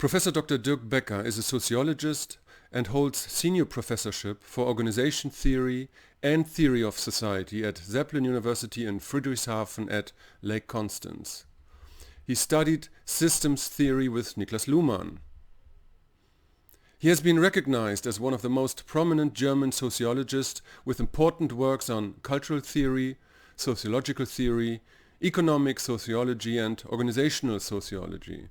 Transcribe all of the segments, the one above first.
Professor Dr. Dirk Baecker is a sociologist and holds senior professorship for organization theory and theory of society at Zeppelin University in Friedrichshafen at Lake Constance. He studied systems theory with Niklas Luhmann. He has been recognized as one of the most prominent German sociologists with important works on cultural theory, sociological theory, economic sociology and organizational sociology.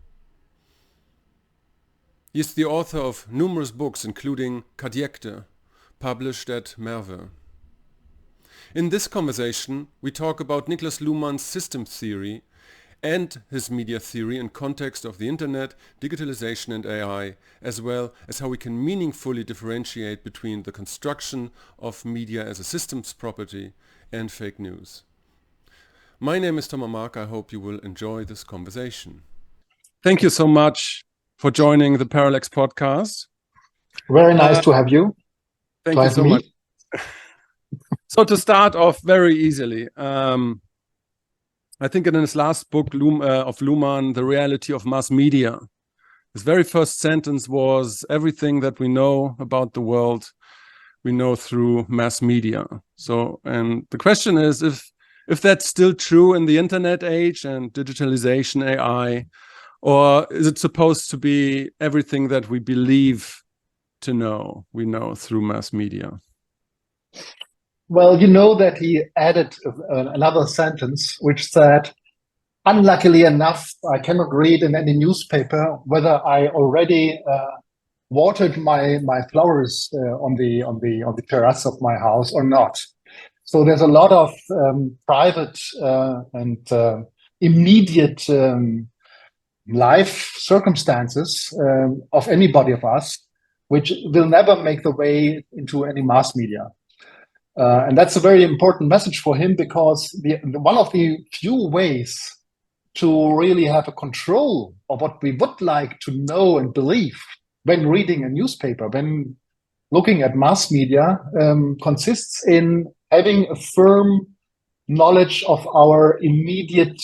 He is the author of numerous books including KATJEKTE, published at Merve. In this conversation we talk about Niklas Luhmann's systems theory and his media theory in context of the internet, digitalization and AI, as well as how we can meaningfully differentiate between the construction of media as a systems property and fake news. My name is Thomas Mark. I hope you will enjoy this conversation. Thank you so much for joining the Parallax podcast. Very nice to have you. Thank you so much. So to start off very easily, I think in his last book of Luhmann, The Reality of Mass Media, his very first sentence was, everything that we know about the world, we know through mass media. So, and the question is if that's still true in the internet age and digitalization, AI, or is it supposed to be everything that we believe to know, we know through mass media? Well, you know that he added another sentence which said, unluckily enough, I cannot read in any newspaper whether I already watered my flowers on the terrace of my house or not. So there's a lot of private and immediate life circumstances of anybody of us, which will never make the way into any mass media. And that's a very important message for him, because one of the few ways to really have a control of what we would like to know and believe when reading a newspaper, when looking at mass media, consists in having a firm knowledge of our immediate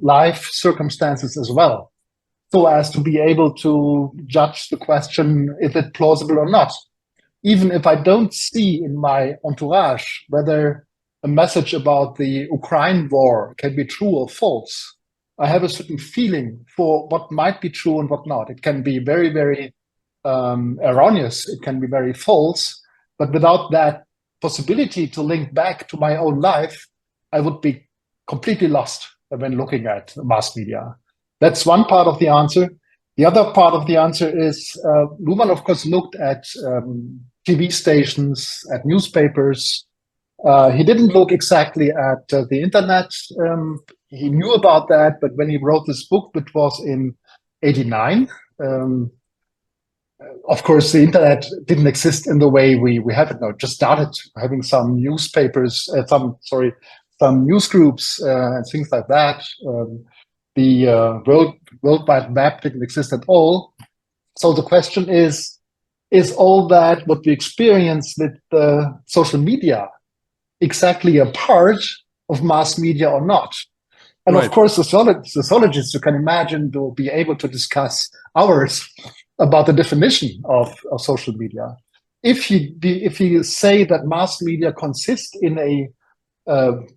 life circumstances as well, so as to be able to judge the question, is it plausible or not? Even if I don't see in my entourage whether a message about the Ukraine war can be true or false, I have a certain feeling for what might be true and what not. It can be very, very erroneous. It can be very false. But without that possibility to link back to my own life, I would be completely lost when looking at mass media. That's one part of the answer. The other part of the answer is Luhmann, of course, looked at TV stations, at newspapers. He didn't look exactly at the internet. He knew about that, but when he wrote this book, which was in �89, of course, the internet didn't exist in the way we have it now. It just started having some newspapers, some news groups and things like that. The World Wide Web didn't exist at all. So the question is all that what we experience with social media exactly a part of mass media or not? And right. Of course, sociologists, you can imagine, will be able to discuss hours about the definition of social media. If you say that mass media consists in a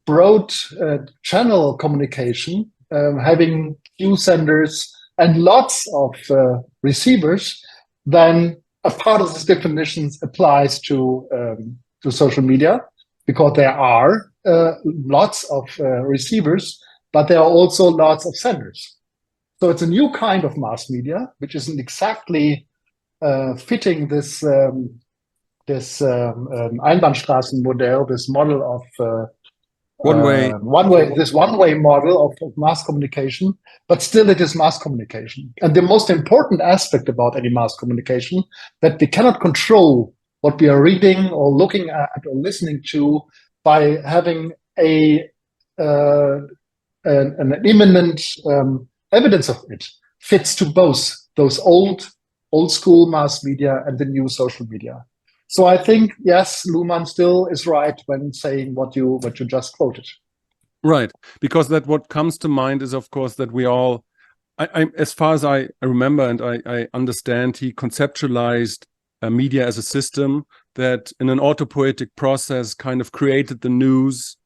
broad channel communication, having few senders and lots of receivers, then a part of this definition applies to social media, because there are lots of receivers, but there are also lots of senders. So it's a new kind of mass media, which isn't exactly fitting this Einbahnstraßenmodell, this model of one-way model of mass communication, but still it is mass communication. And the most important aspect about any mass communication, that we cannot control what we are reading or looking at or listening to by having an imminent evidence of it, fits to both those old school mass media and the new social media. So I think, yes, Luhmann still is right when saying what you just quoted. Right, because that what comes to mind is, of course, that we all as far as I remember and I understand, he conceptualized media as a system that in an autopoietic process kind of created the news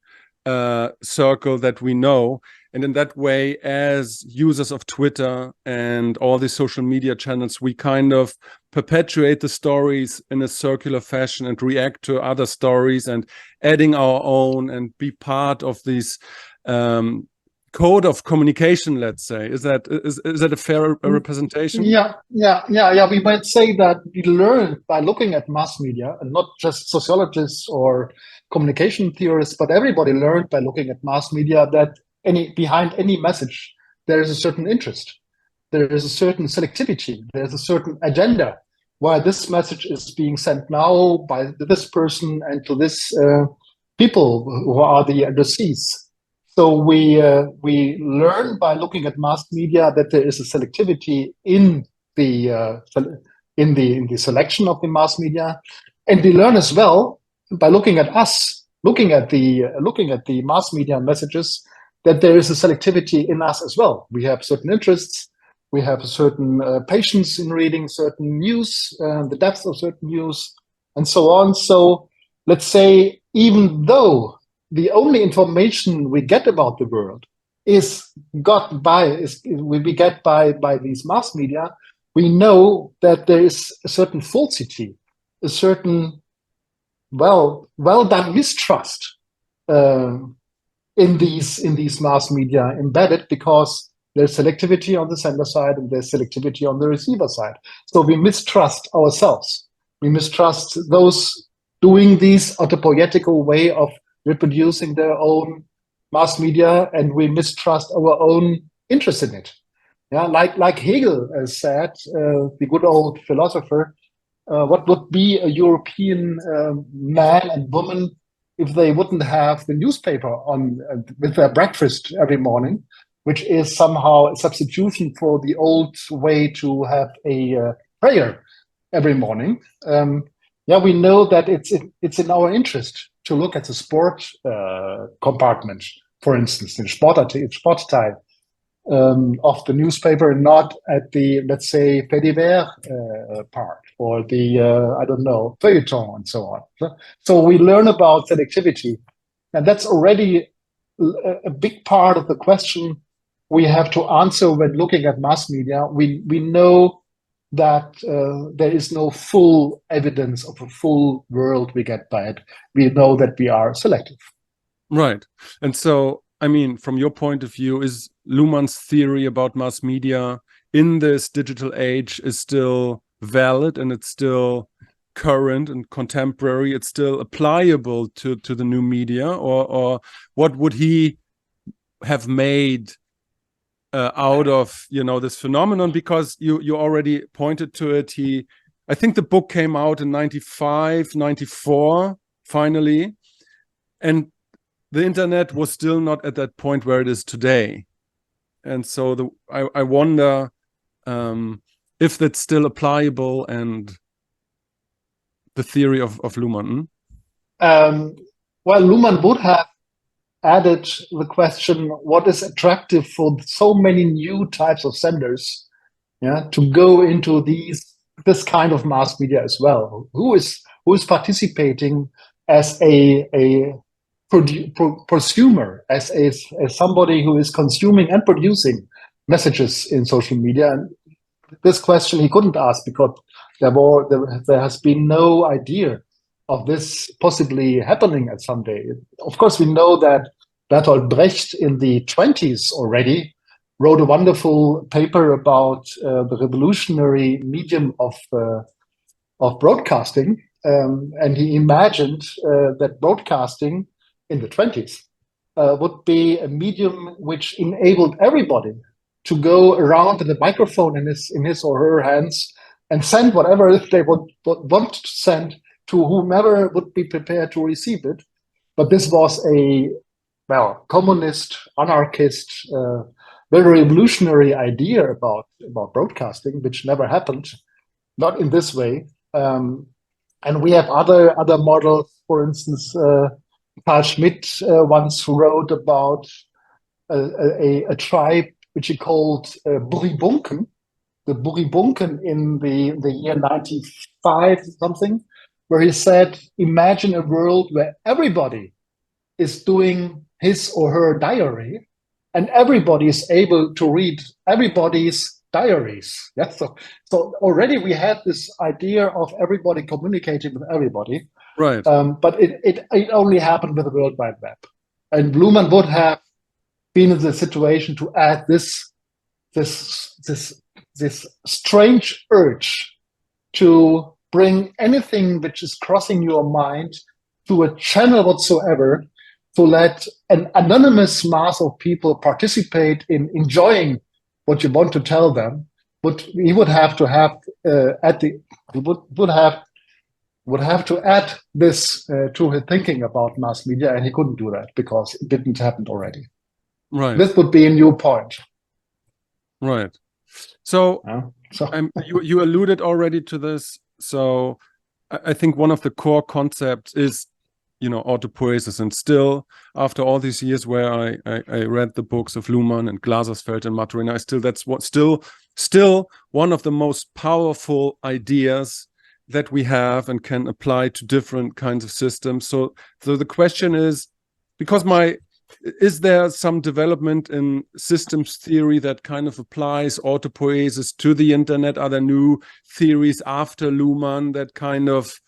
circle that we know. And in that way, as users of Twitter and all these social media channels, we kind of perpetuate the stories in a circular fashion and react to other stories and adding our own and be part of these code of communication, let's say. Is that a fair representation? Yeah. We might say that we learn by looking at mass media, and not just sociologists or communication theorists, but everybody learned by looking at mass media that behind any message, there is a certain interest. There is a certain selectivity. There's a certain agenda why this message is being sent now by this person and to this people who are the addressees. So we learn by looking at mass media that there is a selectivity in the selection of the mass media, and we learn as well by looking at the mass media messages that there is a selectivity in us as well. We have certain interests, we have a certain patience in reading certain news, the depth of certain news, and so on. So let's say, even though the only information we get about the world we get by these mass media, we know that there is a certain falsity, a certain well done mistrust in these mass media embedded, because there's selectivity on the sender side and there's selectivity on the receiver side. So we mistrust ourselves. We mistrust those doing these autopoietical way of reproducing their own mass media, and we mistrust our own interest in it. Yeah, like Hegel said, the good old philosopher, what would be a European man and woman if they wouldn't have the newspaper on with their breakfast every morning, which is somehow a substitution for the old way to have a prayer every morning. We know that it's in our interest to look at the sport compartment, for instance, the Sportteil of the newspaper, and not at the, let's say, fait divers part, or the, I don't know, feuilleton and so on. So we learn about selectivity, and that's already a big part of the question we have to answer when looking at mass media. We know that there is no full evidence of a full world we get by it. We know that we are selective. Right. And so, I mean, from your point of view, is Luhmann's theory about mass media in this digital age is still valid, and it's still current and contemporary? It's still applicable to the new media, or what would he have made out of, you know, this phenomenon? Because you already pointed to it. I think the book came out in 95, 94, finally, and the internet was still not at that point where it is today. And so I wonder if that's still applicable, and the theory of Luhmann. Well, Luhmann would have added the question, what is attractive for so many new types of senders, to go into this kind of mass media as well? Who is participating as a prosumer, as somebody who is consuming and producing messages in social media? And this question he couldn't ask, because there has been no idea of this possibly happening at some day. Of course, we know that Bertolt Brecht in the 20s already wrote a wonderful paper about the revolutionary medium of broadcasting, and he imagined that broadcasting in the 20s would be a medium which enabled everybody to go around with a microphone in his or her hands and send whatever they would want to send to whomever would be prepared to receive it. But this was a communist, anarchist, very revolutionary idea about broadcasting, which never happened, not in this way. And we have other models. For instance, Carl Schmitt once wrote about a tribe which he called Buribunken, the Buribunken in the year 95 something, where he said, imagine a world where everybody is doing his or her diary and everybody is able to read everybody's diaries. Yeah? So already we had this idea of everybody communicating with everybody. Right. But it only happened with the World Wide Web. And Luhmann would have been in the situation to add this strange urge to bring anything which is crossing your mind to a channel whatsoever, to let an anonymous mass of people participate in enjoying what you want to tell them. But he would have to have would have to add this to his thinking about mass media, and he couldn't do that because it didn't happen already. Right. This would be a new point. Right. So, So you alluded already to this. So I think one of the core concepts is, autopoiesis. And still, after all these years where I read the books of Luhmann and Glasersfeld and Maturin, that's what still one of the most powerful ideas that we have and can apply to different kinds of systems. So the question is, is there some development in systems theory that kind of applies autopoiesis to the internet? Are there new theories after Luhmann that kind of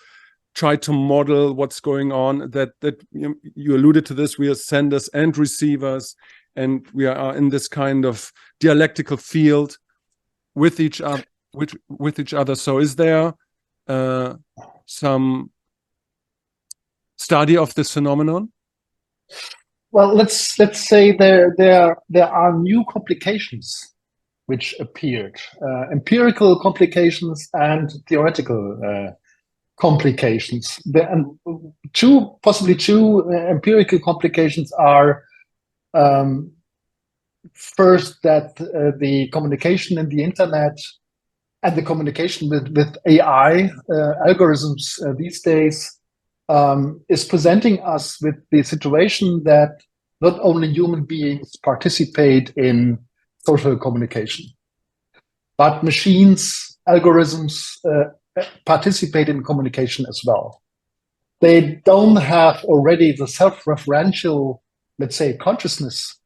try to model what's going on? That you alluded to this, we are senders and receivers, and we are in this kind of dialectical field with each other. So is there some study of this phenomenon? Well, let's say there are new complications which appeared, empirical complications and theoretical complications. Possibly two empirical complications are first that the communication in the internet and the communication with AI algorithms these days is presenting us with the situation that not only human beings participate in social communication, but machines, algorithms participate in communication as well. They don't have already the self-referential, let's say, consciousness,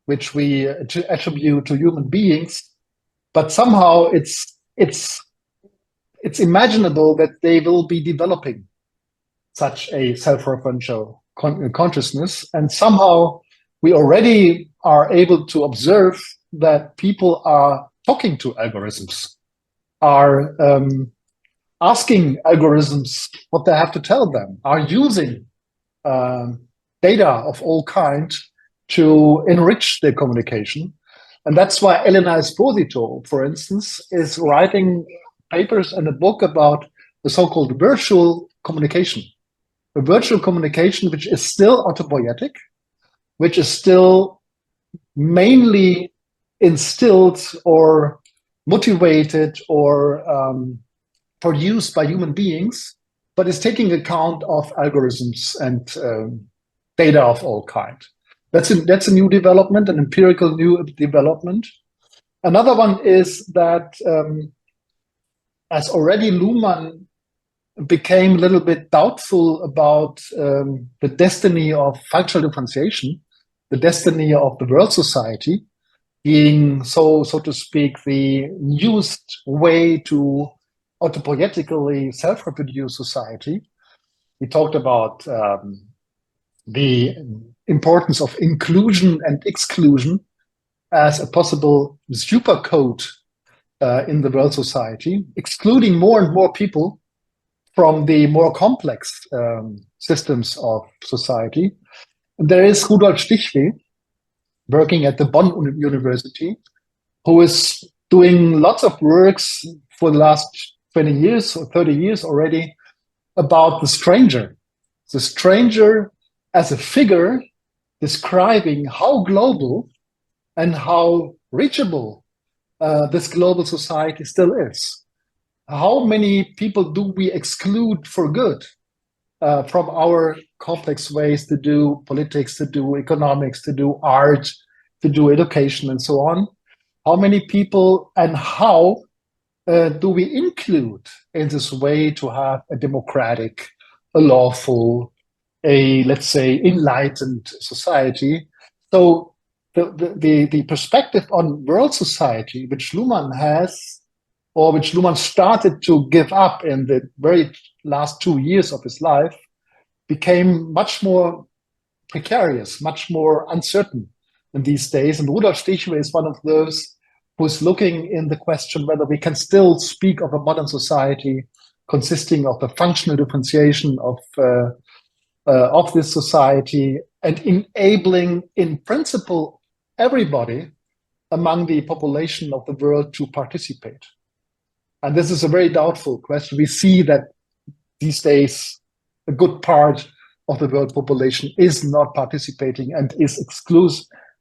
which we attribute to human beings, but somehow it's imaginable that they will be developing such a self-referential consciousness. And somehow we already are able to observe that people are talking to algorithms, are asking algorithms what they have to tell them, are using data of all kinds to enrich their communication. And that's why Elena Esposito, for instance, is writing papers and a book about the so-called virtual communication. A virtual communication which is still autopoietic, which is still mainly instilled or motivated or produced by human beings, but is taking account of algorithms and data of all kinds. That's a new development, an empirical new development. Another one is that as already Luhmann became a little bit doubtful about the destiny of functional differentiation, the destiny of the world society, being so to speak, the newest way to autopoietically self-reproduce society. We talked about the importance of inclusion and exclusion as a possible supercode in the world society, excluding more and more people from the more complex systems of society. And there is Rudolf Stichweh, working at the Bonn University, who is doing lots of works for the last 20 years or 30 years already about the stranger as a figure describing how global and how reachable this global society still is. How many people do we exclude for good from our complex ways to do politics, to do economics, to do art, to do education, and so on? How many people and how do we include in this way to have a democratic, a lawful, a, let's say, enlightened society? So the perspective on world society, which Luhmann has, or which Luhmann started to give up in the very last 2 years of his life, became much more precarious, much more uncertain in these days. And Rudolf Stichler is one of those who's looking in the question whether we can still speak of a modern society consisting of a functional differentiation of this society and enabling, in principle, everybody among the population of the world to participate. And this is a very doubtful question. We see that these days a good part of the world population is not participating and is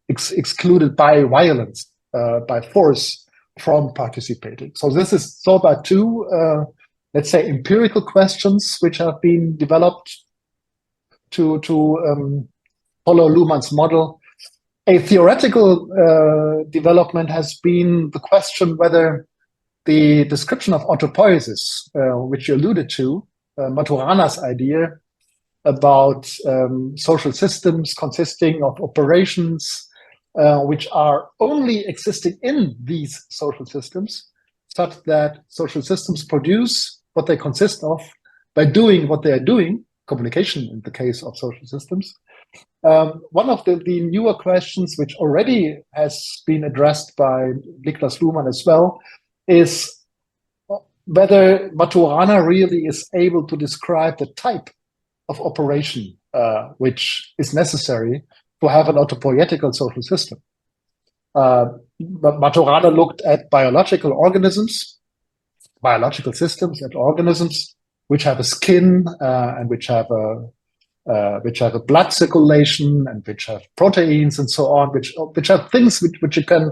excluded by violence, by force, from participating. So this is sort of two, let's say, empirical questions which have been developed to follow Luhmann's model. A theoretical development has been the question whether the description of autopoiesis, which you alluded to, Maturana's idea about social systems consisting of operations which are only existing in these social systems, such that social systems produce what they consist of by doing what they are doing, communication in the case of social systems. One of the newer questions, which already has been addressed by Niklas Luhmann as well, is whether Maturana really is able to describe the type of operation which is necessary to have an autopoietical social system. Maturana looked at biological organisms, biological systems and organisms which have a skin and which have a blood circulation and which have proteins and so on, which are things which you can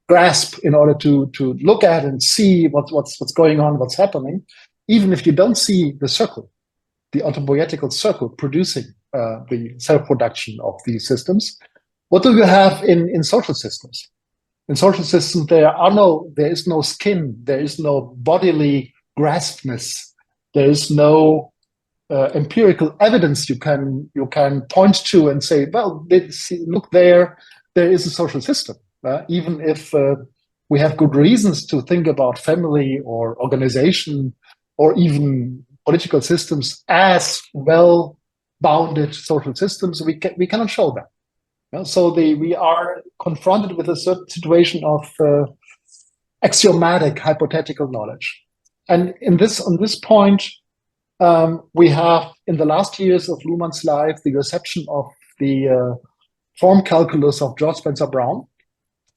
grasp in order to look at and see what's going on, what's happening, even if you don't see the circle, the autopoietical circle producing the self-production of these systems. What do you have in social systems? In social systems, there is no skin, there is no bodily graspness, there is no empirical evidence you can point to and say, well, look there is a social system. Even if we have good reasons to think about family or organization or even political systems as well-bounded social systems, we cannot show them. So we are confronted with a certain situation of axiomatic hypothetical knowledge. And on this point, we have, in the last years of Luhmann's life, the reception of the form calculus of George Spencer Brown,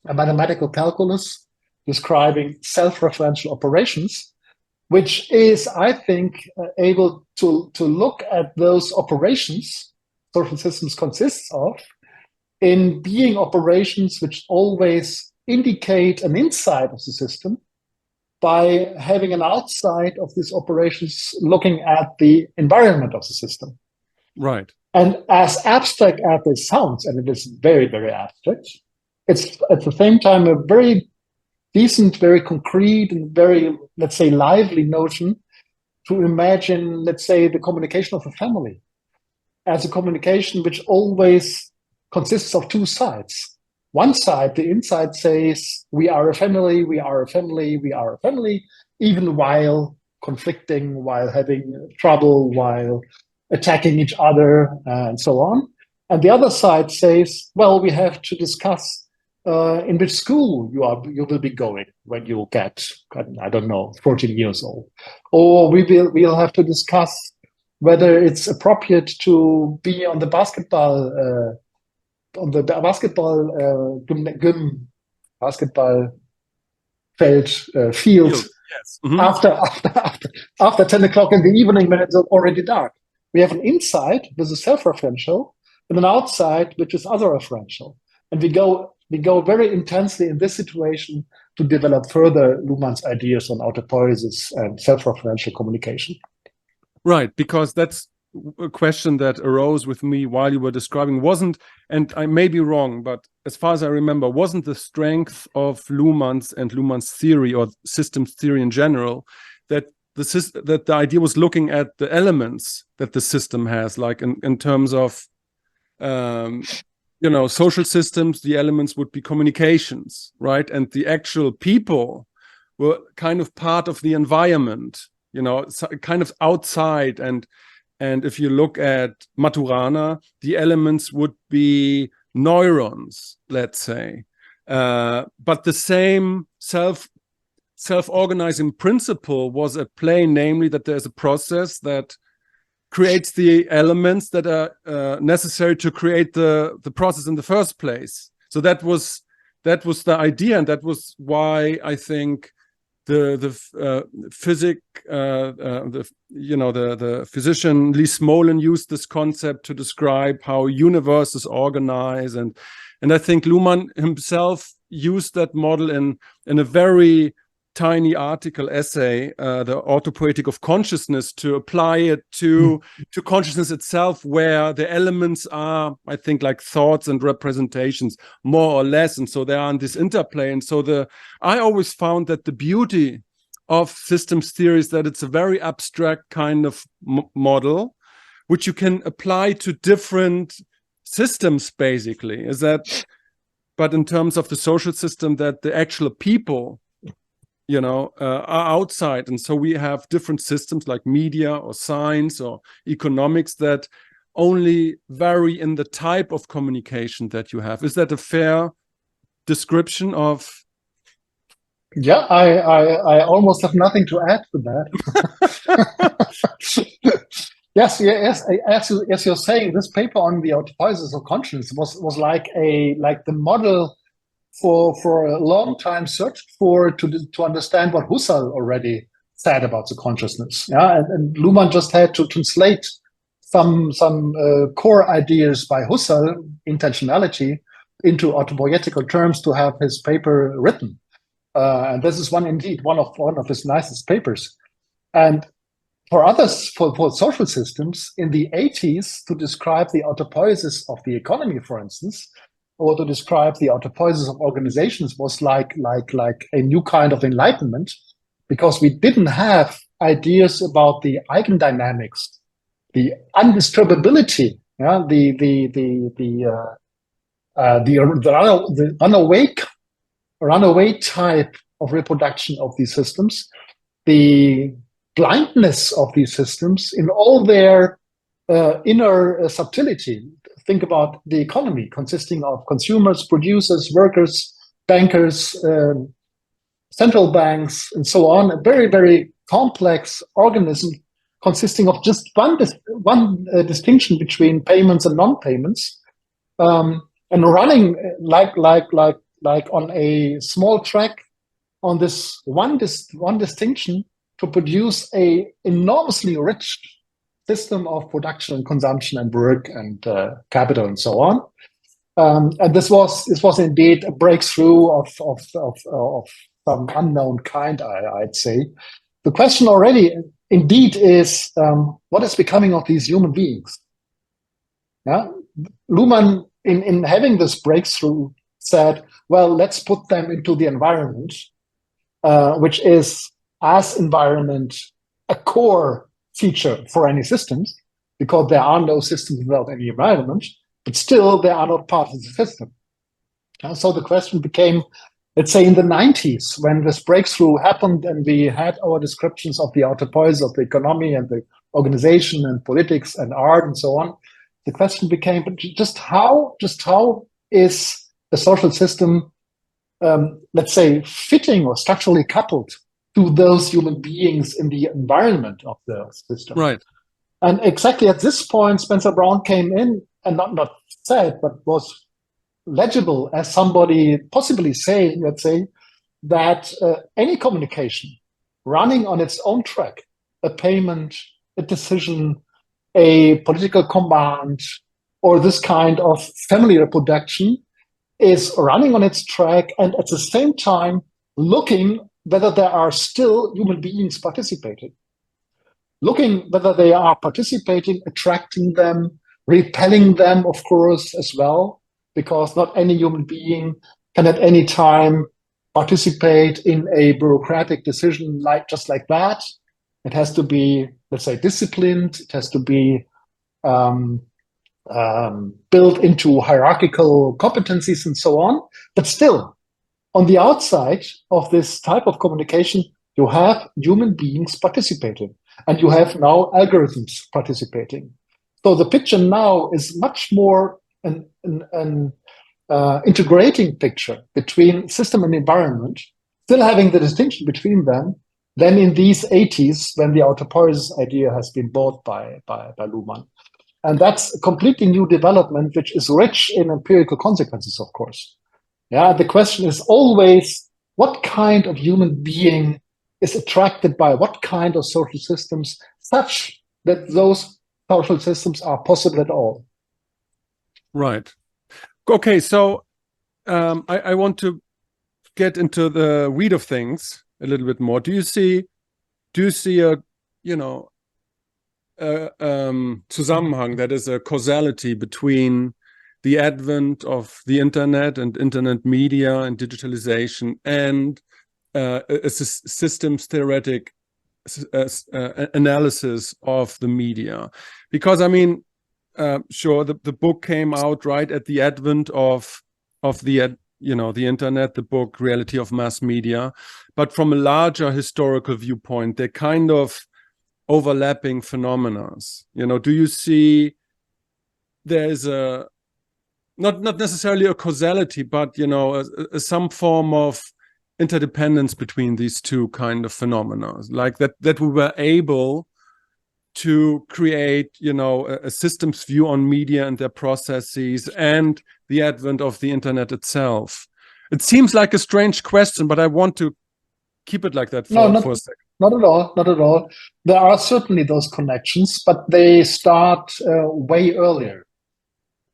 a mathematical calculus describing self-referential operations, which is, I think, able to look at those operations social systems consists of in being operations which always indicate an inside of the system by having an outside of these operations looking at the environment of the system. Right. And as abstract as this sounds, and it is very, very abstract, it's at the same time a very decent, very concrete, and very, let's say, lively notion to imagine, let's say, the communication of a family as a communication which always consists of two sides. One side, the inside, says, we are a family, we are a family, we are a family, even while conflicting, while having trouble, while attacking each other, and so on. And the other side says, well, we have to discuss in which school you will be going when you get, I don't know, 14 years old. Or we'll have to discuss whether it's appropriate to be on the basketball field Yes. Mm-hmm. after 10 o'clock in the evening when it's already dark. We have an inside, which is self-referential, and an outside, which is other-referential. And we go very intensely in this situation to develop further Luhmann's ideas on autopoiesis and self-referential communication. Right, because that's a question that arose with me while you were describing wasn't, and I may be wrong, but as far as I remember, wasn't the strength of Luhmann's and Luhmann's theory or systems theory in general that the idea was looking at the elements that the system has, like in terms of social systems, the elements would be communications, right? And the actual people were kind of part of the environment, kind of outside. And if you look at Maturana, the elements would be neurons, let's say. But the same self-organizing principle was at play, namely that there's a process that creates the elements that are necessary to create the process in the first place. So that was the idea, and that was why I think the physician Lee Smolin used this concept to describe how universe is organized, and I think Luhmann himself used that model in a very tiny article essay, the Autopoiesis of consciousness, to apply it to consciousness itself, where the elements are, I think, like thoughts and representations, more or less, and so they are in this interplay. And so I always found that the beauty of systems theory is that it's a very abstract kind of model, which you can apply to different systems, basically. But in terms of the social system, that the actual people are outside. And so we have different systems like media or science or economics that only vary in the type of communication that you have. Is that a fair description of? Yeah, I almost have nothing to add to that. Yes, as you're saying, this paper on the autopoiesis of consciousness was like the model for a long time searched for to understand what Husserl already said about the consciousness. Yeah, and Luhmann just had to translate some core ideas by Husserl, intentionality, into autopoietical terms to have his paper written. And this is one of his nicest papers. And for others, for social systems in the 80s, to describe the autopoiesis of the economy, for instance, or to describe the autopoiesis of organizations was like a new kind of enlightenment, because we didn't have ideas about the eigendynamics, the undisturbability, the runaway type of reproduction of these systems, the blindness of these systems in all their inner subtlety. Think about the economy consisting of consumers, producers, workers, bankers, central banks, and so on. A very, very complex organism consisting of just one distinction between payments and non-payments, and running like on a small track on this one distinction to produce a enormously rich system of production and consumption and work and capital and so on. And this was indeed a breakthrough of some unknown kind, I'd say. The question already indeed is, what is becoming of these human beings? Yeah, Luhmann, in having this breakthrough, said, well, let's put them into the environment, which is, as environment, a core feature for any systems, because there are no systems without any environment, but still they are not part of the system. So the question became, let's say in the 90s, when this breakthrough happened and we had our descriptions of the autopoiesis of the economy and the organization and politics and art and so on, the question became, but just how is a social system, let's say, fitting or structurally coupled to those human beings in the environment of the system? Right. And exactly at this point, Spencer Brown came in and not said, but was legible as somebody possibly saying, let's say, that any communication running on its own track, a payment, a decision, a political command, or this kind of family reproduction is running on its track and at the same time looking whether there are still human beings participating. looking whether they are participating, attracting them, repelling them, of course, as well, because not any human being can at any time participate in a bureaucratic decision just like that. It has to be, let's say, disciplined. It has to be built into hierarchical competencies and so on. But still, on the outside of this type of communication, you have human beings participating, and you have now algorithms participating. So the picture now is much more an integrating picture between system and environment, still having the distinction between them, than in these 80s when the Autopoiesis idea has been bought by Luhmann. And that's a completely new development, which is rich in empirical consequences, of course. Yeah, the question is always, what kind of human being is attracted by what kind of social systems, such that those social systems are possible at all? Right. Okay, so I want to get into the weed of things a little bit more. Do you see a, Zusammenhang, that is a causality between the advent of the internet and internet media and digitalization and a systems theoretic analysis of the media? Because I mean, sure, the book came out right at the advent of the the internet, the book Reality of Mass Media, but from a larger historical viewpoint, they're kind of overlapping phenomena. Do you see there's a not necessarily a causality, but some form of interdependence between these two kind of phenomena, like that we were able to create a systems view on media and their processes and the advent of the internet itself? It seems like a strange question, but I want to keep it like that for a second. Not at all, not at all. There are certainly those connections, but they start way earlier.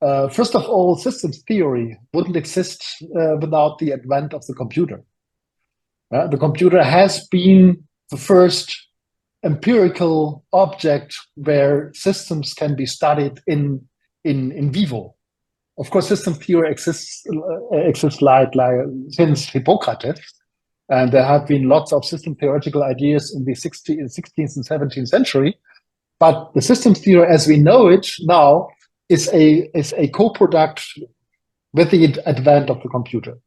First of all, systems theory wouldn't exist without the advent of the computer. The computer has been the first empirical object where systems can be studied in vivo. Of course, system theory exists like since Hippocrates, and there have been lots of system theoretical ideas in the 16th and 17th century. But the system theory, as we know it now, is a co-product with the advent of the computer.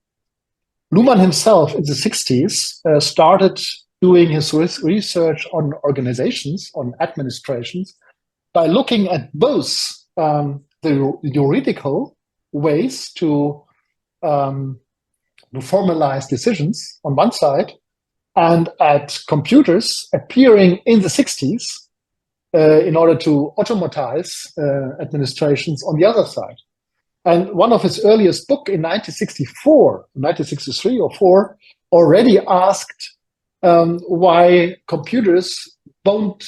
Luhmann himself in the 60s started doing his research on organizations, on administrations, by looking at both the theoretical ways to formalize decisions on one side, and at computers appearing in the 60s in order to automatize administrations on the other side. And one of his earliest book in 1963 or 4, already asked why computers won't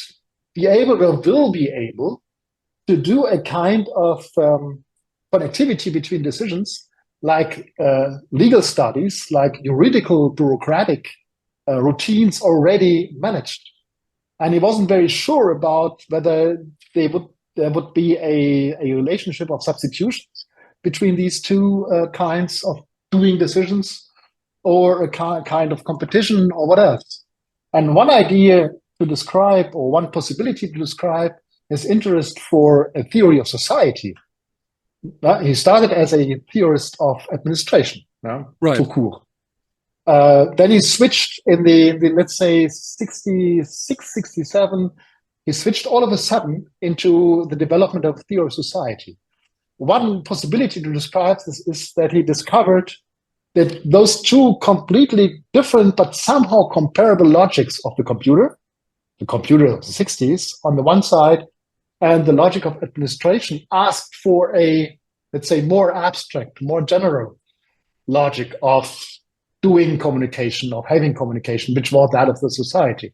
be able or will be able to do a kind of connectivity between decisions, like legal studies, like juridical bureaucratic routines already managed. And he wasn't very sure about whether there would be a relationship of substitutions between these two kinds of doing decisions, or a kind of competition, or what else. And one idea to describe, or one possibility to describe, his interest for a theory of society. He started as a theorist of administration, right. tout court. Then he switched in the let's say 66, 67, he switched all of a sudden into the development of theory of society. One possibility to describe this is that he discovered that those two completely different but somehow comparable logics of the computer of the 60s on the one side, and the logic of administration asked for a, let's say, more abstract, more general logic of doing communication, of having communication, which was that of the society.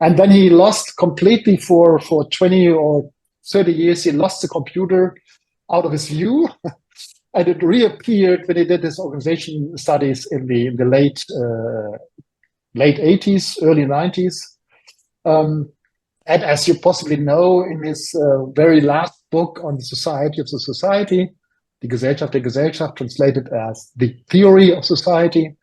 And then he lost completely for 20 or 30 years, he lost the computer out of his view. And it reappeared when he did his organization studies in the late 80s, early 90s. And as you possibly know, in his very last book on the society of the society, Die Gesellschaft der Gesellschaft, translated as The Theory of Society,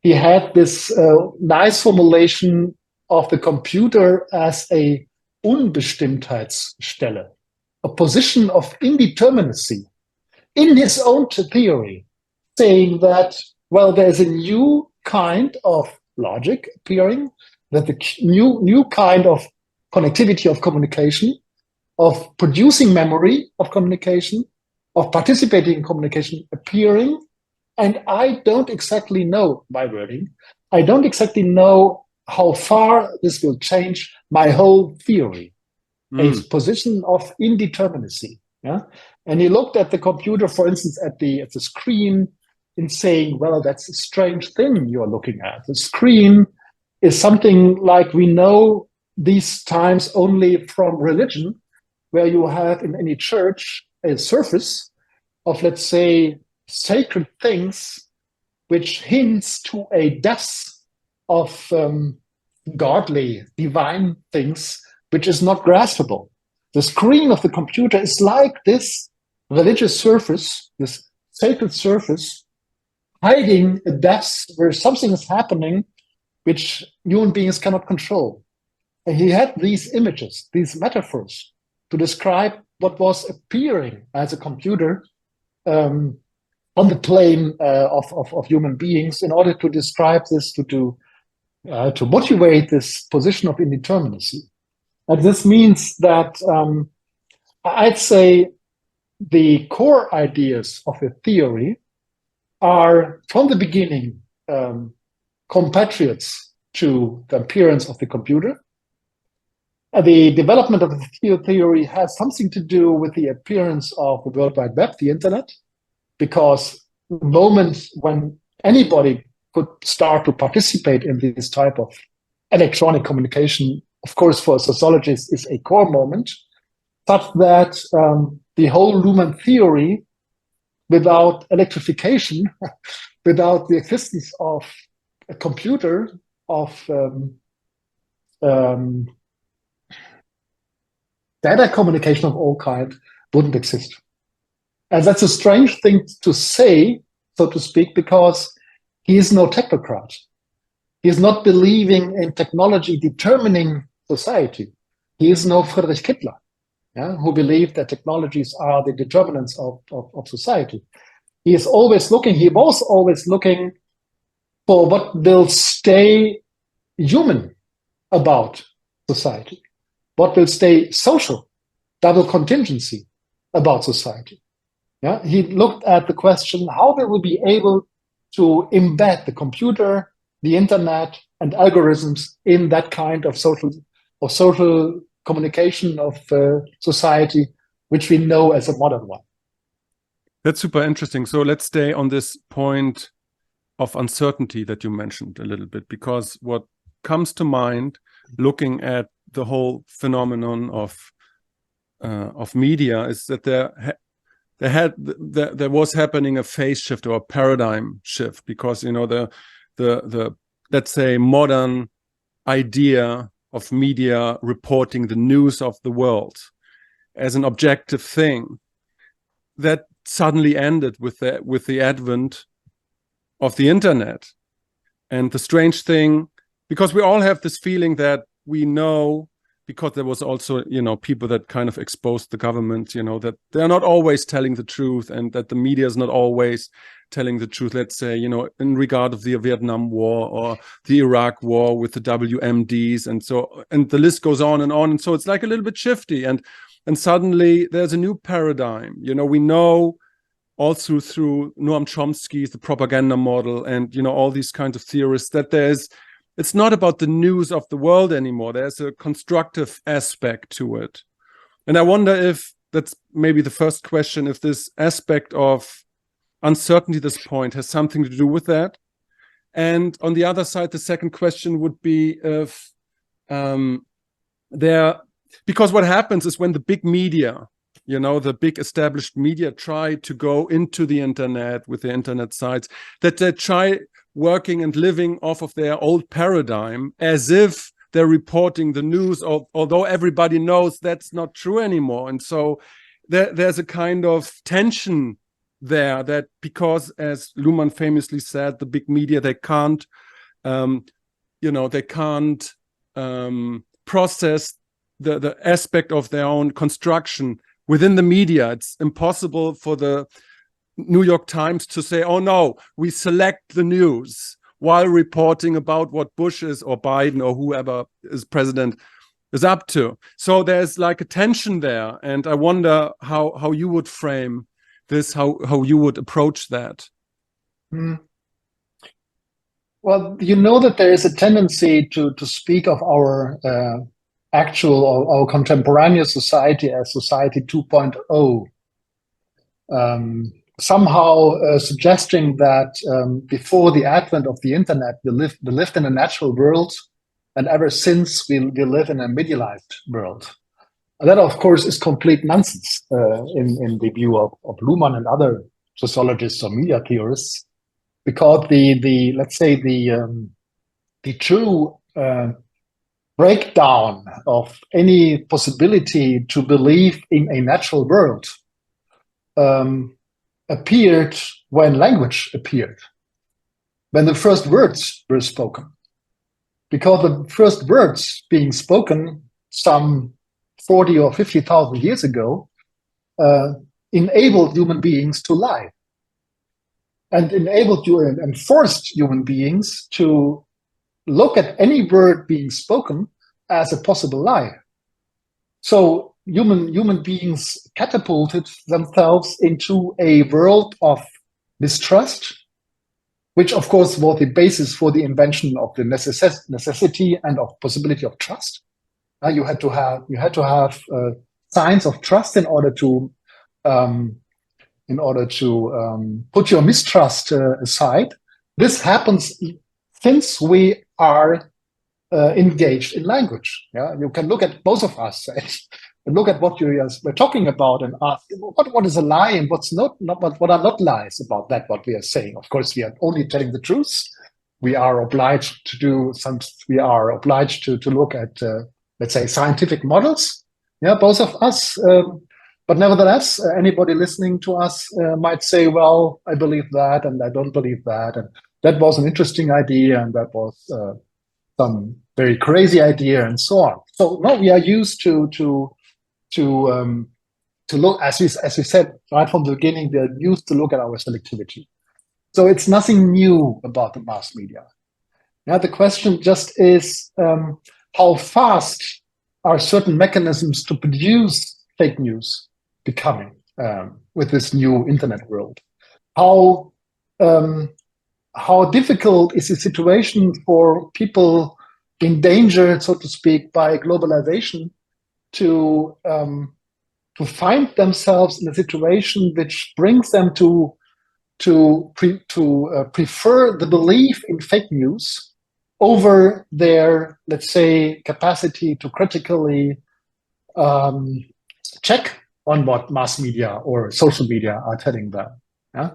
he had this nice formulation of the computer as a Unbestimmtheitsstelle, a position of indeterminacy in his own theory, saying that, well, there's a new kind of logic appearing, that the new kind of connectivity of communication, of producing memory of communication, of participating in communication appearing. And I don't exactly know, my wording, I don't exactly know how far this will change my whole theory, a position of indeterminacy. Yeah? And he looked at the computer, for instance, at the screen, in saying, well, that's a strange thing you're looking at. The screen is something like we know these times only from religion, where you have in any church a surface of, let's say, sacred things, which hints to a depth of godly, divine things, which is not graspable. The screen of the computer is like this religious surface, this sacred surface, hiding a depth where something is happening which human beings cannot control. And he had these images, these metaphors, to describe what was appearing as a computer on the plane of human beings, in order to describe this, to motivate this position of indeterminacy. And this means that I'd say the core ideas of a theory are, from the beginning, compatriots to the appearance of the computer. The development of the theory has something to do with the appearance of the World Wide Web, the internet, because the moment when anybody could start to participate in this type of electronic communication, of course, for sociologists, is a core moment, such that the whole Luhmann theory, without electrification, without the existence of a computer, of data communication of all kind, wouldn't exist. And that's a strange thing to say, so to speak, because he is no technocrat. He is not believing in technology determining society. He is no Friedrich Kittler, who believed that technologies are the determinants of society. He was always looking for what will stay human about society, what will stay social, double contingency about society. Yeah, he looked at the question, how will we be able to embed the computer, the internet, and algorithms in that kind of social communication of society, which we know as a modern one. That's super interesting. So let's stay on this point of uncertainty that you mentioned a little bit, because what comes to mind looking at the whole phenomenon of media is that there was happening a phase shift or a paradigm shift, because the let's say modern idea of media reporting the news of the world as an objective thing, that suddenly ended with the advent of the internet. And the strange thing, because we all have this feeling that we know, because there was also, people that kind of exposed the government, that they're not always telling the truth, and that the media is not always telling the truth, let's say, in regard of the Vietnam War or the Iraq War with the WMDs, and the list goes on. And so it's like a little bit shifty, and suddenly there's a new paradigm. We know also through Noam Chomsky's the propaganda model, and all these kinds of theorists, that it's not about the news of the world anymore. There's a constructive aspect to it. And I wonder if that's maybe the first question, if this aspect of uncertainty at this point has something to do with that. And on the other side, the second question would be if because what happens is when the big media, the big established media try to go into the internet with the internet sites, that they try working and living off of their old paradigm as if they're reporting the news, although everybody knows that's not true anymore. And so there's a kind of tension there, that because, as Luhmann famously said, the big media, they can't process the aspect of their own construction within the media. It's impossible for the New York Times to say, oh no, we select the news while reporting about what Bush is, or Biden, or whoever is president is up to. So there's like a tension there, and I wonder how you would frame this, how you would approach that. Well, you know that there is a tendency to speak of our actual or our contemporaneous society as society 2.0. Somehow suggesting that before the advent of the internet, we lived in a natural world, and ever since we live in a medialized world. And that, of course, is complete nonsense in the view of Luhmann and other sociologists or media theorists, because let's say the true breakdown of any possibility to believe in a natural world appeared when language appeared, when the first words were spoken. Because the first words being spoken some 40 or 50,000 years ago enabled human beings to lie, and enabled you and forced human beings to look at any word being spoken as a possible lie. So human beings catapulted themselves into a world of mistrust, which of course was the basis for the invention of the necessity and of possibility of trust. You had to have signs of trust in order to put your mistrust aside. This happens since we are engaged in language. Yeah, you can look at both of us and look at what we're talking about and ask what is a lie and what are not lies about that what we are saying. Of course, we are only telling the truth. We are obliged to do some. We are obliged to look at let's say scientific models. Yeah, both of us. But nevertheless, anybody listening to us might say, well, I believe that and I don't believe that, and that was an interesting idea and that was some very crazy idea and so on. So no, we are used to look, as we said right from the beginning, we are used to look at our selectivity. So it's nothing new about the mass media. Now the question just is how fast are certain mechanisms to produce fake news becoming with this new internet world? How difficult is the situation for people endangered, so to speak, by globalization to find themselves in a situation which brings them to prefer the belief in fake news over their, let's say, capacity to critically check on what mass media or social media are telling them. Yeah?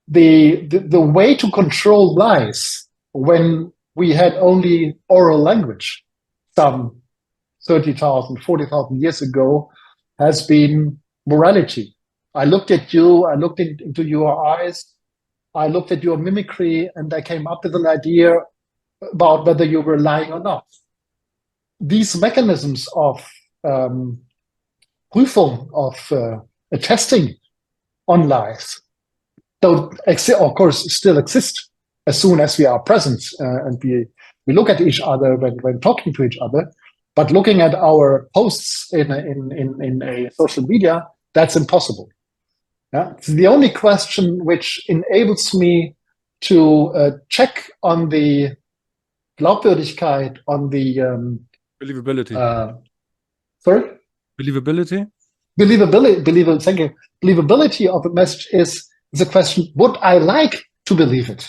The way to control lies when we had only oral language some 30,000, 40,000 years ago has been morality. I looked at you, I looked into your eyes, I looked at your mimicry, and I came up with an idea about whether you were lying or not. These mechanisms of Prüfung, of attesting on lies, don't of course still exist as soon as we are present and we look at each other when talking to each other. But looking at our posts in a social media, that's impossible. Yeah? It's the only question which enables me to check on the Glaubwürdigkeit, on the believability. Sorry? Believability? Thank you. Believability of a message is the question, would I like to believe it?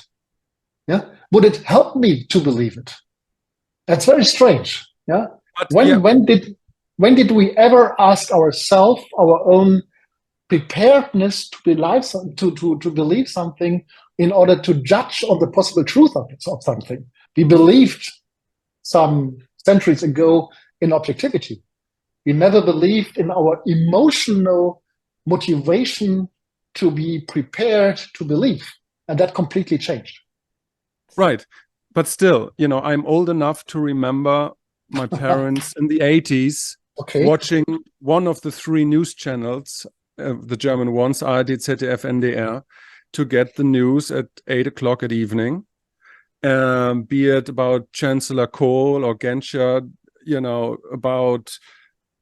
Yeah? Would it help me to believe it? That's very strange. Yeah. When did we ever ask ourselves our own preparedness to believe something in order to judge on the possible truth of something? We believed some centuries ago in objectivity. We never believed in our emotional motivation to be prepared to believe. And that completely changed. Right. But still, I'm old enough to remember my parents in the 80s watching one of the 3 news channels, the German ones, ARD, ZDF, NDR, to get the news at 8 o'clock at evening, be it about Chancellor Kohl or Genscher, about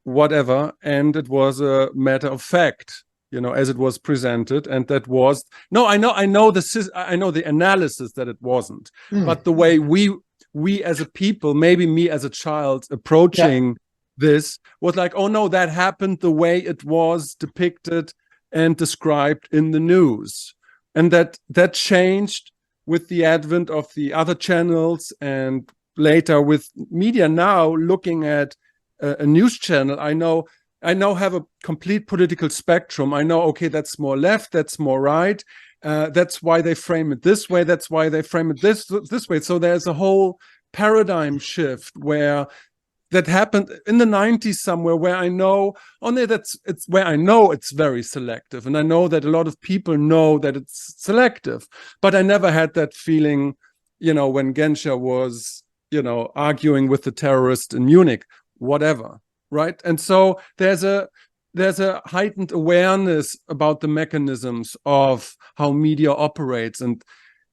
whatever. And it was a matter of fact, as it was presented. And that was, no, I know the analysis that it wasn't, but the way we as a people, maybe me as a child approaching this was like, oh no, that happened the way it was depicted and described in the news. And that changed with the advent of the other channels, and later with media now looking at a news channel. I now have a complete political spectrum. I know, okay, that's more left, that's more right. That's why they frame it this way. That's why they frame it this way. So there's a whole paradigm shift where that happened in the 90s somewhere, where I know it's very selective, and I know that a lot of people know that it's selective. But I never had that feeling, when Genscher was, arguing with the terrorist in Munich, whatever, right? And so there's a heightened awareness about the mechanisms of how media operates, and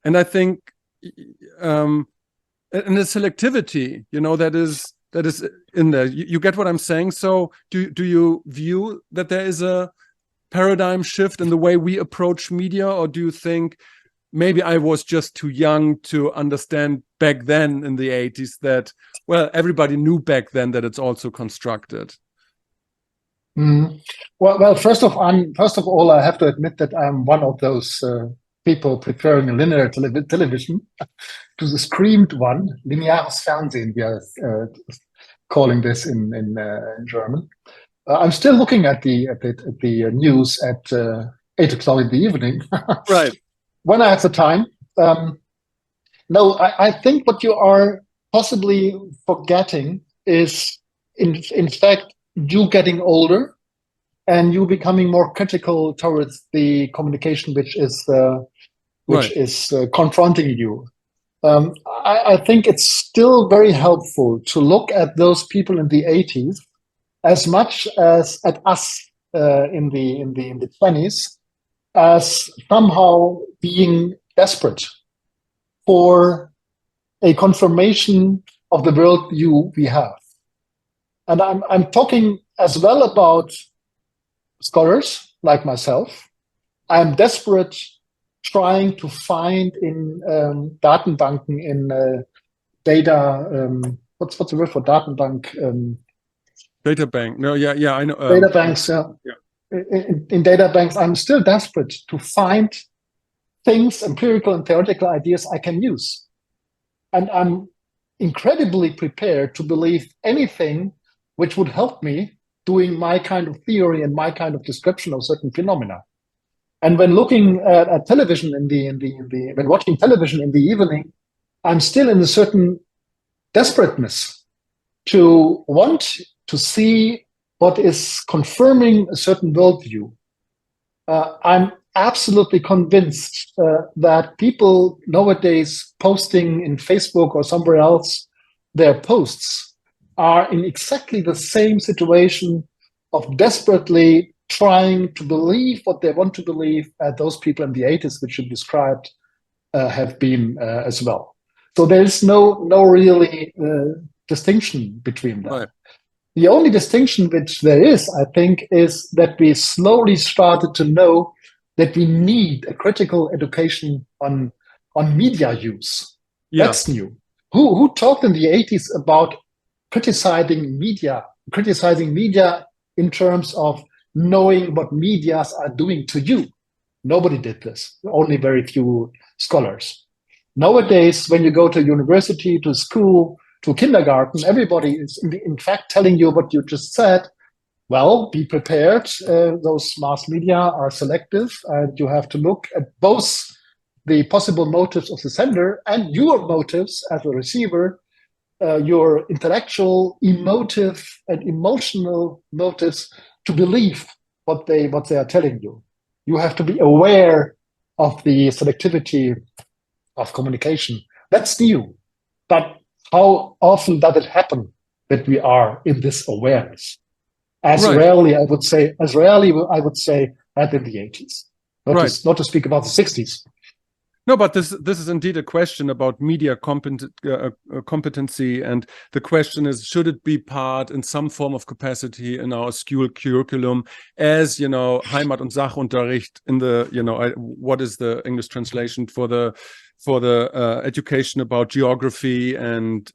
I think and the selectivity, that is in there. You get what I'm saying? So do you view that there is a paradigm shift in the way we approach media, or do you think maybe I was just too young to understand back then in the 80s that, well, everybody knew back then that it's also constructed? Well, first of all, I have to admit that I'm one of those people preferring a linear television to the screened one, lineares Fernsehen, we are calling this in German. I'm still looking at the news at 8 o'clock in the evening. Right. When I have the time. No, I think what you are possibly forgetting is, in fact, you getting older and you becoming more critical towards the communication which is confronting you. I think it's still very helpful to look at those people in the 80s as much as at us in the 20s, as somehow being desperate for a confirmation of the worldview we have. And I'm talking as well about scholars like myself. I'm desperate trying to find in Datenbanken, in data, what's the word for Datenbank? Data bank. No, yeah, I know. Data banks, yeah. In data banks, I'm still desperate to find things, empirical and theoretical ideas I can use. And I'm incredibly prepared to believe anything which would help me doing my kind of theory and my kind of description of certain phenomena. And when looking at television when watching television in the evening, I'm still in a certain desperateness to want to see what is confirming a certain worldview. I'm absolutely convinced that people nowadays posting in Facebook or somewhere else their posts are in exactly the same situation of desperately trying to believe what they want to believe, those people in the 80s, which you described, have been as well. So there's no really distinction between them. Right. The only distinction which there is, I think, is that we slowly started to know that we need a critical education on media use. Yeah. That's new. Who talked in the 80s about criticizing media in terms of knowing what medias are doing to you? Nobody did this, only very few scholars. Nowadays, when you go to university, to school, to kindergarten, everybody is in fact telling you what you just said. Well, be prepared. Those mass media are selective, and you have to look at both the possible motives of the sender and your motives as a receiver your intellectual, emotive, and emotional motives to believe what they are telling you. You have to be aware of the selectivity of communication. That's new. But how often does it happen that we are in this awareness? As Right. rarely, I would say, as in the 80s. Not to speak about the 60s. No, but this is indeed a question about media competency, and the question is, should it be part in some form of capacity in our school curriculum as, Heimat- und Sachunterricht in the, what is the English translation for the education about geography and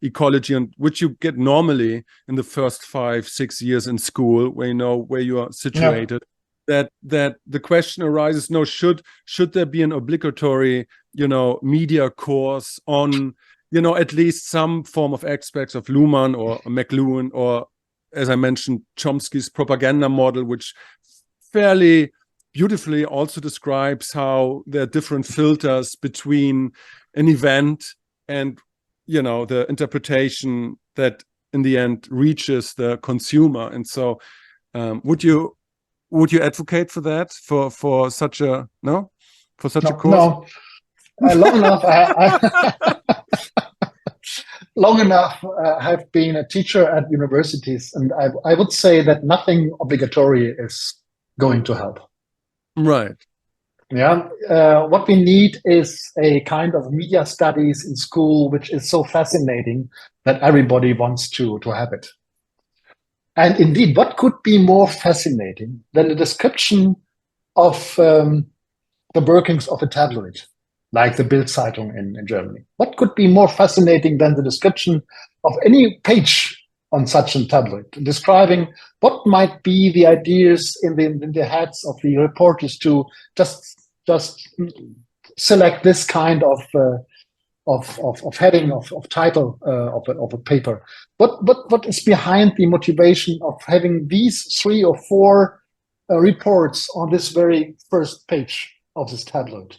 ecology, and which you get normally in the first 5-6 years in school, where you know where you are situated. Yeah. That the question arises: no, should there be an obligatory, media course on, at least some form of aspects of Luhmann or McLuhan, or, as I mentioned, Chomsky's propaganda model, which fairly beautifully also describes how there are different filters between an event and, the interpretation that in the end reaches the consumer. And so, would you advocate for that, for such a course? No. Long enough, I've been a teacher at universities, and I would say that nothing obligatory is going to help. Right. Yeah. What we need is a kind of media studies in school, which is so fascinating that everybody wants to have it. And indeed, what could be more fascinating than the description of the workings of a tabloid, like the Bild-Zeitung in Germany? What could be more fascinating than the description of any page on such a tabloid, describing what might be the ideas in the heads of the reporters to just select this kind of heading of title of a paper? What is behind the motivation of having these 3 or 4 reports on this very first page of this tabloid?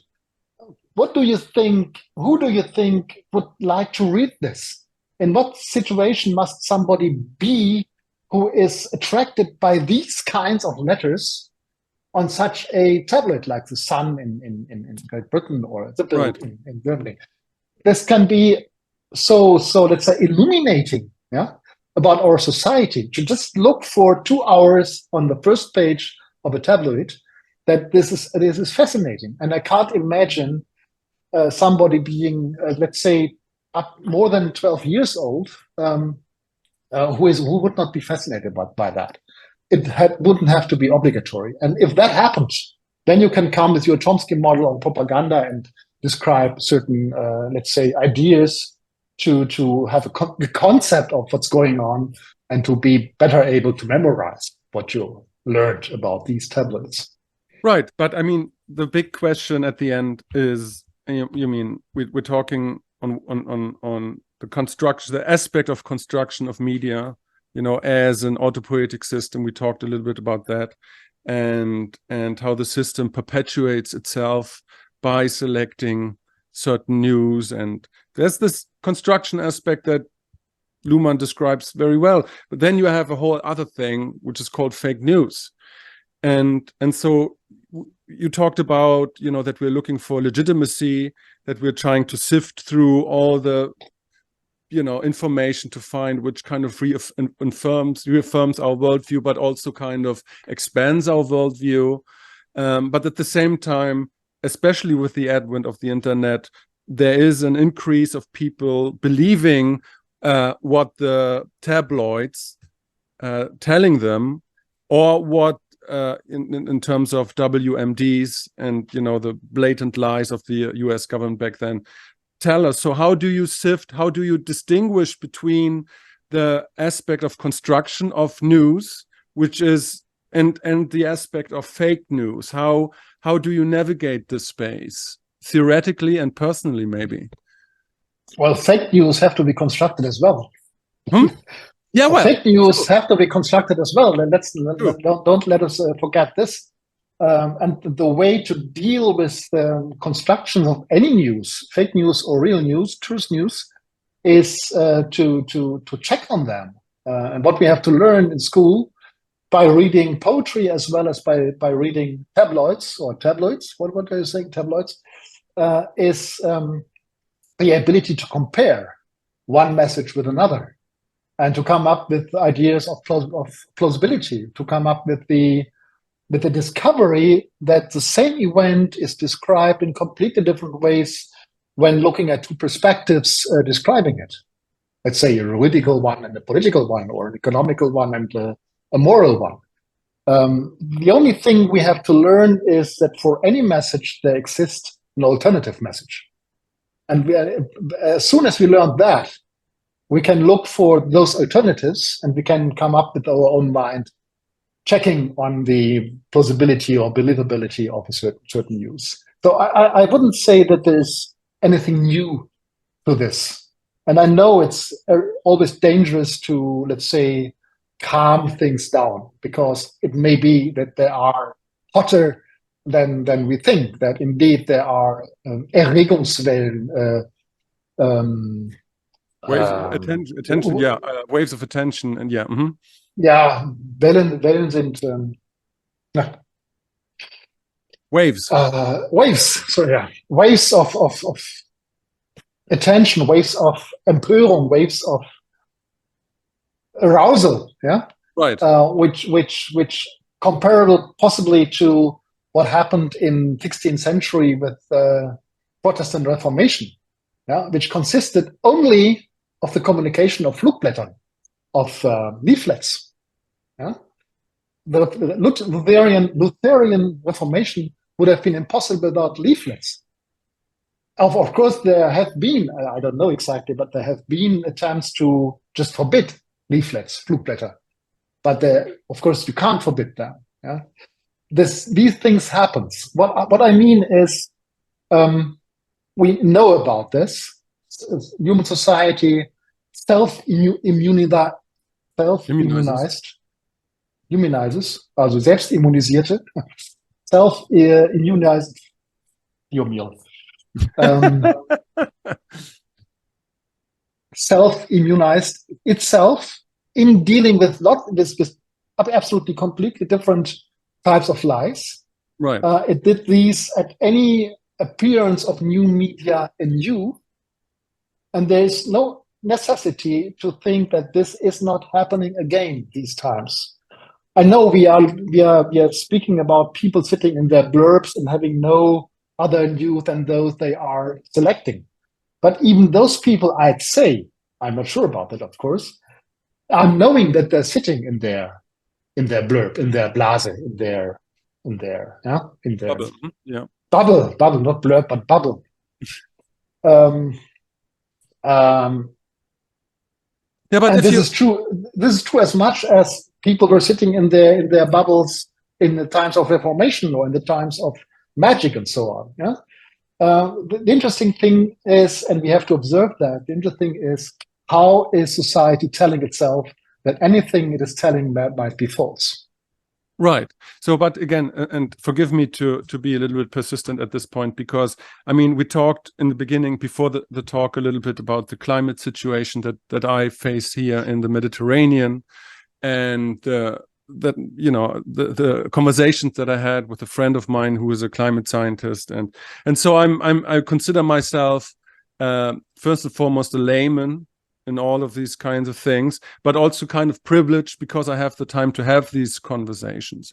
What do you think? Who do you think would like to read this? In what situation must somebody be who is attracted by these kinds of letters on such a tabloid like the Sun in Great Britain or the Bild in Germany? This can be so let's say illuminating, about our society, to just look for 2 hours on the first page of a tabloid. That this is fascinating, and I can't imagine somebody being, let's say, up more than 12 years old, who would not be fascinated by that. It wouldn't have to be obligatory, and if that happens, then you can come with your Chomsky model on propaganda and describe certain, let's say, ideas to have a concept of what's going on and to be better able to memorize what you learned about these tablets. Right, but I mean, the big question at the end is, you mean we're talking on the construction, the aspect of construction of media, as an autopoietic system. We talked a little bit about that, and how the system perpetuates itself by selecting certain news. And there's this construction aspect that Luhmann describes very well. But then you have a whole other thing, which is called fake news. And so you talked about, that we're looking for legitimacy, that we're trying to sift through all the, information to find which kind of reaffirms our worldview, but also kind of expands our worldview. But at the same time, especially with the advent of the internet, there is an increase of people believing what the tabloids telling them, or what in terms of WMDs and the blatant lies of the US government back then tell us. So how do you sift, how do you distinguish between the aspect of construction of news, which is and the aspect of fake news? How do you navigate this space theoretically and personally, maybe? Well, fake news have to be constructed as well. Yeah, well, fake news have to be constructed as well. And don't let us forget this. And the way to deal with the construction of any news, fake news or real news, truth news, is to check on them. And what we have to learn in school by reading poetry as well as by reading tabloids. What are you saying, tabloids? Is the ability to compare one message with another and to come up with ideas of plausibility, to come up with the discovery that the same event is described in completely different ways when looking at two perspectives describing it. Let's say a juridical one and a political one, or an economical one and a moral one. The only thing we have to learn is that for any message, there exists an alternative message. And as soon as we learn that, we can look for those alternatives and we can come up with our own mind, checking on the plausibility or believability of a certain news. So I wouldn't say that there's anything new to this. And I know it's always dangerous to, let's say, calm things down, because it may be that they are hotter than we think, that indeed there are Erregungswellen, waves of attention, yeah, waves of attention, and yeah. Mm-hmm. Ja, Wellen sind waves. Waves. So yeah, waves of attention, waves of Empörung, waves of arousal. Yeah, right. Which comparable possibly to what happened in 16th century with Protestant Reformation. Yeah, which consisted only of the communication of Flugblättern, of leaflets. Yeah? The Lutheran Reformation would have been impossible without leaflets. Of course, there have been, I don't know exactly, but there have been attempts to just forbid leaflets, Flugblätter. But of course, you can't forbid them. Yeah? These things happen. What I mean is, we know about this. Human society self-immunized, also selbstimmunisierte, self-immunized, self-immunized itself in dealing with absolutely completely different types of lies. Right. It did these at any appearance of new media anew, and there is no necessity to think that this is not happening again these times. I know we are speaking about people sitting in their blurbs and having no other news than those they are selecting. But even those people, I'd say, I'm not sure about that, of course, I'm knowing that they're sitting in their blurb, in their blase, in their bubble. Yeah. Bubble, not blurb, but bubble. Yeah, but this is true. This is true as much as people were sitting in their bubbles in the times of Reformation or in the times of magic and so on. Yeah. The interesting thing is, and we have to observe that. The interesting is, how is society telling itself that anything it is telling might be false? Right. So, but again, and forgive me to be a little bit persistent at this point, because I mean, we talked in the beginning, before the talk, a little bit about the climate situation that I face here in the Mediterranean, and that, you know, the conversations that I had with a friend of mine who is a climate scientist, and so I consider myself first and foremost a layman in all of these kinds of things, but also kind of privileged because I have the time to have these conversations.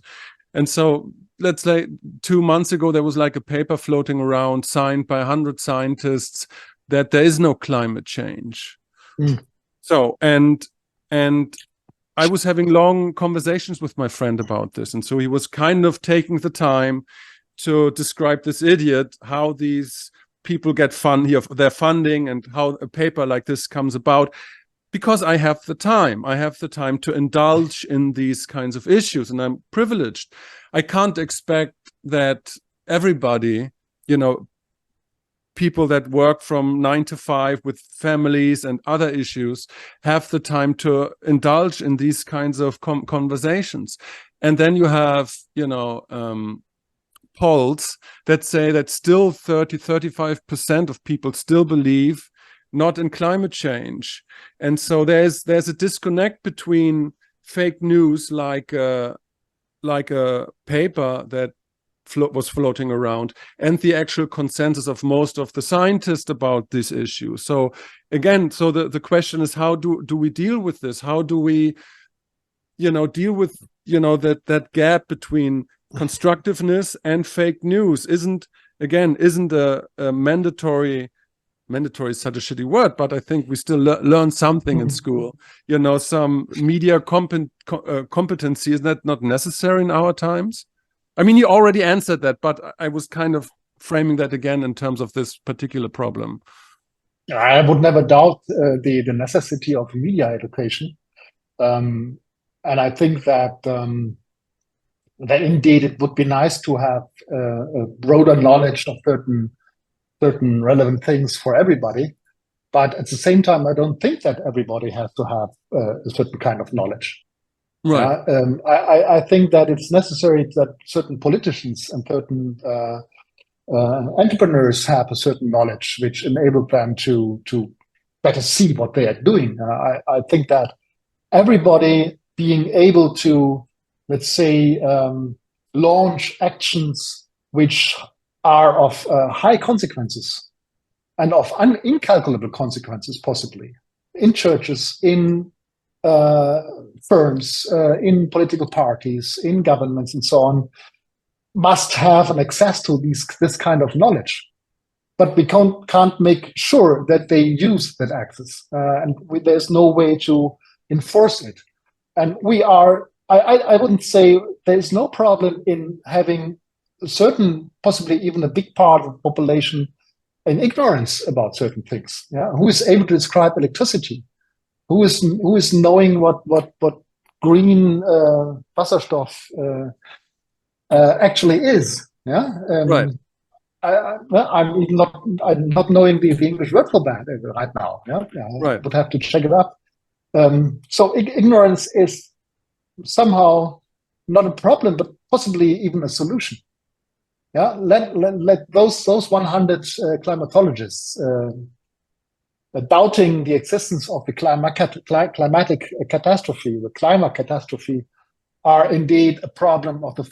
And so, let's say 2 months ago, there was like a paper floating around signed by 100 scientists that there is no climate change. So, and I was having long conversations with my friend about this. And so he was kind of taking the time to describe this idiot, how these people get their funding, and how a paper like this comes about, because I have the time. I have the time to indulge in these kinds of issues, and I'm privileged. I can't expect that everybody, you know, people that work from 9 to 5 with families and other issues, have the time to indulge in these kinds of conversations. And then you have, you know, polls that say that still 35% of people still believe not in climate change. And so there's a disconnect between fake news, like a paper that was floating around, and the actual consensus of most of the scientists about this issue. So again, so the question is, how do we deal with this? How do we, deal with, that gap between constructiveness and fake news? Isn't a mandatory is such a shitty word, but I think we still learn something in school. Some media competency, is that not necessary in our times? I mean, you already answered that, but I was kind of framing that again in terms of this particular problem. I would never doubt the necessity of media education. And I think that that indeed it would be nice to have a broader knowledge of certain relevant things for everybody. But at the same time, I don't think that everybody has to have a certain kind of knowledge. Right. I think that it's necessary that certain politicians and certain entrepreneurs have a certain knowledge which enable them to better see what they are doing. I think that everybody being able to, let's say, launch actions which are of high consequences and of incalculable consequences, possibly, in churches, in firms, in political parties, in governments, and so on, must have an access to this kind of knowledge. But we can't make sure that they use that access, and there's no way to enforce it. And I wouldn't say there's no problem in having a certain, possibly even a big part of the population in ignorance about certain things. Yeah, who is able to describe electricity? Who is knowing what green Wasserstoff actually is? Yeah, right. I'm not knowing the English word for that right now. Yeah, right. I would have to check it up. So ignorance is somehow not a problem, but possibly even a solution. Yeah, let those 100 climatologists doubting the existence of the climatic catastrophe, the climate catastrophe, are indeed a problem of the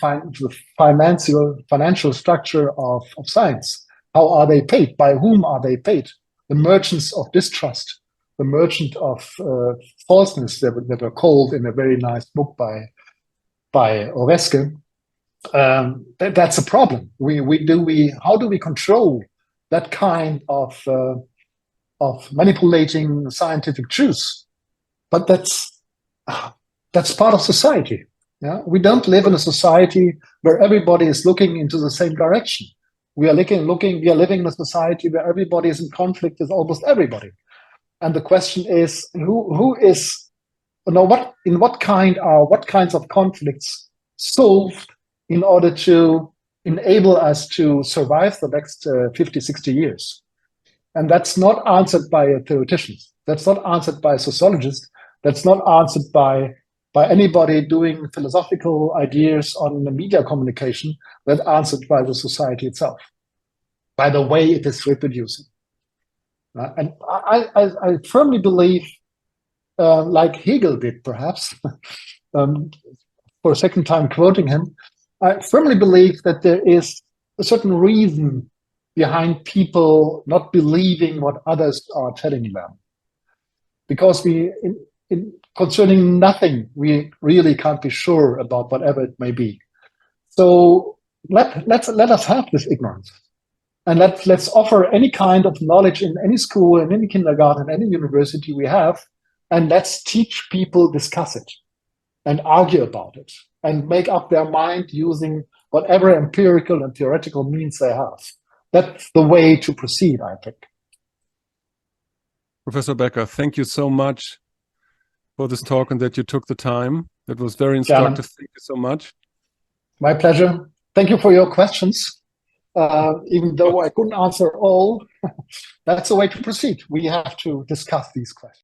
financial structure of science. How are they paid? By whom are they paid? The merchants of distrust, the merchant of falseness, they were called in a very nice book by Oreske. That's a problem. How do we control that kind of manipulating scientific truths? But that's part of society. Yeah, we don't live in a society where everybody is looking into the same direction. We are living in a society where everybody is in conflict with almost everybody. And the question is, who is, what kinds of conflicts solved in order to enable us to survive the next 50, 60 years? And that's not answered by theoreticians. That's not answered by sociologists. That's not answered by anybody doing philosophical ideas on the media communication. That's answered by the society itself, by the way it is reproducing. And I firmly believe, like Hegel did, perhaps, for a second time quoting him, I firmly believe that there is a certain reason behind people not believing what others are telling them. Because concerning nothing, we really can't be sure about whatever it may be. So let us have this ignorance. And let's offer any kind of knowledge in any school, in any kindergarten, any university we have, and let's teach people, discuss it, and argue about it, and make up their mind using whatever empirical and theoretical means they have. That's the way to proceed, I think. Professor Baecker, thank you so much for this talk and that you took the time. That was very instructive. Thank you so much. My pleasure. Thank you for your questions. Even though I couldn't answer all, that's the way to proceed. We have to discuss these questions.